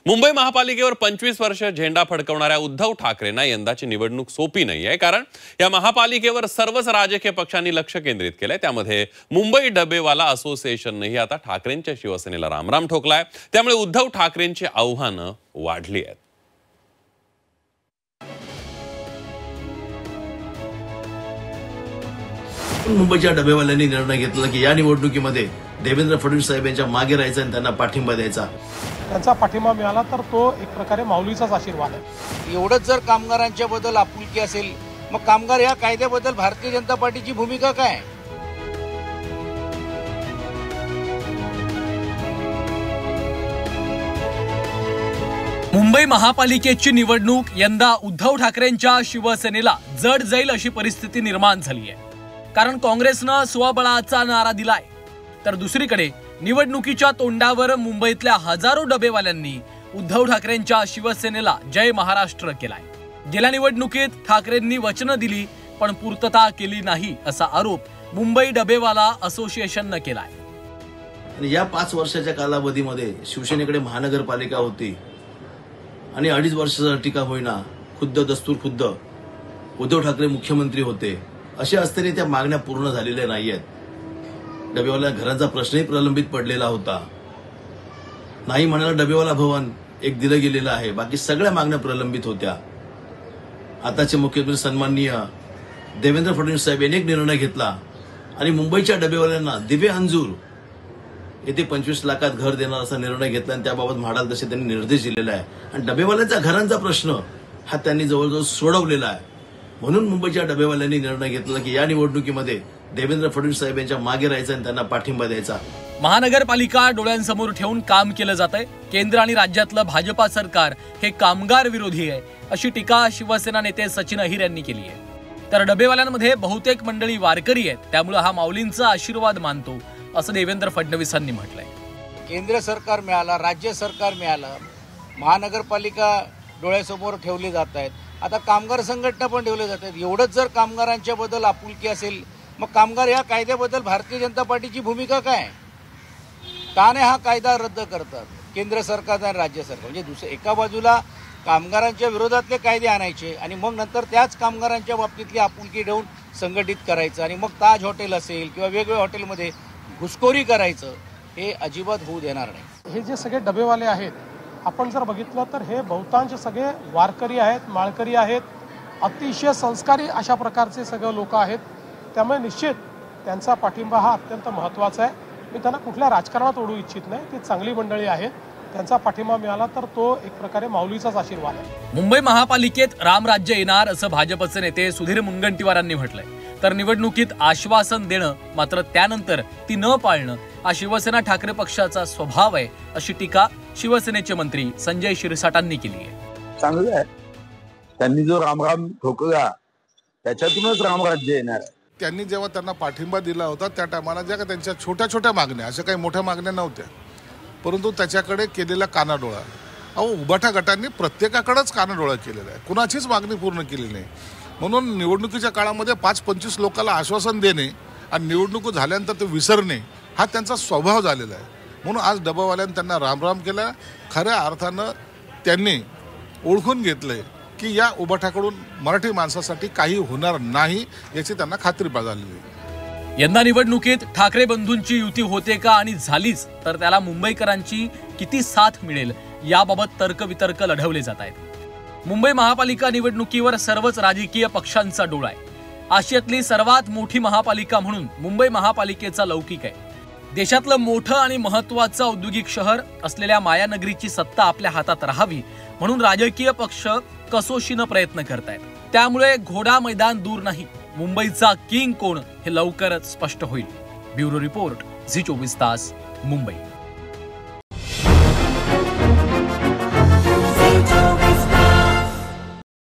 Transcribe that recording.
मुंबई महापालिकेवर 25 वर्ष झेंडा फडकवणाऱ्या उद्धव ठाकरेंना यंदाची निवडणूक सोपी नाही आहे, कारण या महापालिकेवर सर्वच राजकीय पक्षांनी लक्ष केंद्रित केलंय। त्यामध्ये मुंबई डबेवाला असोसिएशननेही आता ठाकरेंच्या शिवसेनेला रामराम ठोकलाय। त्यामुळे उद्धव ठाकरेंची आव्हानं वाढली आहेत। मुंबईच्या डबेवाल्यांनी निर्णय घेतला की या निवडणुकीमध्ये देवेंद्र फडणवीस साहेब यांच्या मागे राहायचं आणि त्यांना पाठिंबा द्यायचा। त्यांचा पाठिंबा मिळाला तर तो एक प्रकारे माऊलीचाच आशीर्वाद आहे। एवढंच जर कामगारांच्या बद्दल आपुलकी असेल, मग कामगार या कायद्याबद्दल भारतीय जनता पार्टीची भूमिका काय? मुंबई महापालिकेची निवडणूक यंदा उद्धव ठाकरेंच्या शिवसेनेला जड जाईल अशी परिस्थिती निर्माण झाली आहे, कारण काँग्रेसनं स्वबळाचा नारा दिलाय, तर दुसरीकडे निवडणुकीच्या तोंडावर मुंबईतल्या हजारो डबेवाल्यांनी उद्धव ठाकरेंच्या शिवसेनेला जय महाराष्ट्र केलाय। गेल्या निवडणुकीत ठाकरेंनी वचनं दिली पण पूर्तता केली नाही असा आरोप मुंबई डबेवाला असोसिएशननं केलाय। आणि या 5 वर्षाच्या कालावधीमध्ये शिवसेनेकडे महानगरपालिका होती आणि 2.5 वर्षाचा टीका होईना खुद्द उद्धव ठाकरे मुख्यमंत्री होते। असे असताना त्या मागण्या पूर्ण झालेल्या नाहीयेत। डबेवाला घरांचा प्रश्नही प्रलंबित पडलेला होता। नाही म्हणाला डबेवाला भवन एक दिलं गेलेलं आहे, बाकी सगळ्या मागण्या प्रलंबित होत्या। आताचे मुख्यमंत्री सन्माननीय देवेंद्र फडणवीस साहेब यांनी एक निर्णय घेतला आणि मुंबईच्या डबेवाल्यांना दिवे अंजूर येथे 25 लाखात घर देणार असा निर्णय घेतला आणि त्याबाबत म्हाडाल तसे त्यांनी निर्देश दिलेला आहे आणि डबेवाल्यांचा घरांचा प्रश्न हा त्यांनी जवळजवळ सोडवलेला आहे। म्हणून मुंबईच्या डबेवाल्यांनी निर्णय घेतला की या निवडणुकीमध्ये देवेंद्र फडणवीस साहेब यांच्या मागे राहायचं आणि त्यांना पाठिंबा द्यायचा। महानगरपालिका डोळ्यांसमोर ठेवून काम केलं जातंय। केंद्र आणि राज्यातलं भाजपा सरकार हे कामगार विरोधी आहे अशी टीका शिवसेना नेते सचिन अहिर यांनी केली आहे। तर डबेवाल्यांमध्ये बहुतेक मंडळी वारकरी आहेत, त्यामुळे हा माऊलींचा आशीर्वाद मानतो असं देवेंद्र फडणवीसांनी म्हटलंय। केंद्र सरकार मिळालं, राज्य सरकार मिळालं, महानगरपालिका डोळ्यासमोर ठेवली जात आहेत, आता कामगार संघटना पण ठेवले जात आहेत। एवढंच जर कामगारांच्या बद्दल आपुलकी असेल, मग कामगार या कायद्याबद्दल भारतीय जनता पार्टीची भूमिका काय? का नाही हा कायदा रद्द करतात केंद्र सरकार आणि राज्य सरकार? म्हणजे एका बाजूला कामगारांच्या विरोधातले कायदे आणायचे आणि मग नंतर त्याच कामगारांच्या बाबतीतली आपुलकी ठेवून संघटित करायचं आणि मग ताज हॉटेल असेल किंवा वेगवेगळ्या हॉटेलमध्ये घुसखोरी करायचं, हे अजिबात होऊ देणार नाही। हे जे सगळे डबेवाले आहेत, आपण जर बघितलं तर हे बहुतांश सगळे वारकरी आहेत, माळकरी आहेत, अतिशय संस्कारी अशा प्रकारचे सगळे लोक आहेत। त्यामुळे निश्चित त्यांचा पाठिंबा हा अत्यंत महत्त्वाचा आहे। मी त्यांना कुठल्या राजकारणात ओढू इच्छित नाही, ती चांगली मंडळी आहेत, त्यांचा पाठिंबा मिळाला तर तो एक प्रकारे माऊलीचाच आशीर्वाद आहे। मुंबई महापालिकेत रामराज्य येणार असं भाजपचे नेते सुधीर मुनगंटीवारांनी म्हटलंय, तर निवडणुकीत आश्वासन देणं मात्र त्यानंतर ती न पाळणं हा शिवसेना ठाकरे पक्षाचा स्वभाव आहे अशी टीका शिवसेनेचे मंत्री संजय शिरसाटांनी केली आहे। चांगलं आहे, त्यांनी जो रामराम ठोकला त्याच्यातूनच रामराज्य येणार आहे। त्यांनी जेव्हा त्यांना पाठिंबा दिला होता त्या टायमाला ज्या त्यांच्या छोट्या छोट्या मागण्या, अशा काही मोठ्या मागण्या नव्हत्या, परंतु त्याच्याकडे केलेला कानाडोळा, उभाटा गटांनी प्रत्येकाकडेच कानाडोळा केलेला आहे, कुणाचीच मागणी पूर्ण केली नाही। म्हणून निवडणुकीच्या काळामध्ये 5-25 लोकांना आश्वासन देणे आणि निवडणूक झाल्यानंतर ते विसरणे हा त्यांचा स्वभाव झालेला आहे। म्हणून आज डबावाल्यांनी त्यांना रामराम केला। खऱ्या अर्थानं त्यांनी ओळखून घेतलंय की या उभाटाकडून मराठी माणसासाठी काही होणार नाही याची त्यांना खात्री झालेली आहे। यंदा निवडणुकीत ठाकरे बंधूंची युती होते का आणि झालीच तर त्याला मुंबईकरांची किती साथ मिळेल याबाबत तर्कवितर्क लढवले जात आहेत। मुंबई महापालिका निवडणुकीवर सर्वच राजकीय पक्षांचा डोळा आहे। आशियातली सर्वात मोठी महापालिका म्हणून मुंबई महापालिकेचा लौकिक आहे। देशातलं मोठं आणि महत्त्वाचं औद्योगिक शहर असलेल्या मायानगरीची सत्ता आपल्या हातात राहावी म्हणून राजकीय पक्ष कसोशीनं प्रयत्न करतायत। त्यामुळे घोडा मैदान दूर नाही, मुंबईचा किंग कोण हे लवकरच स्पष्ट होईल। ब्युरो रिपोर्ट, झी 24 तास, मुंबई।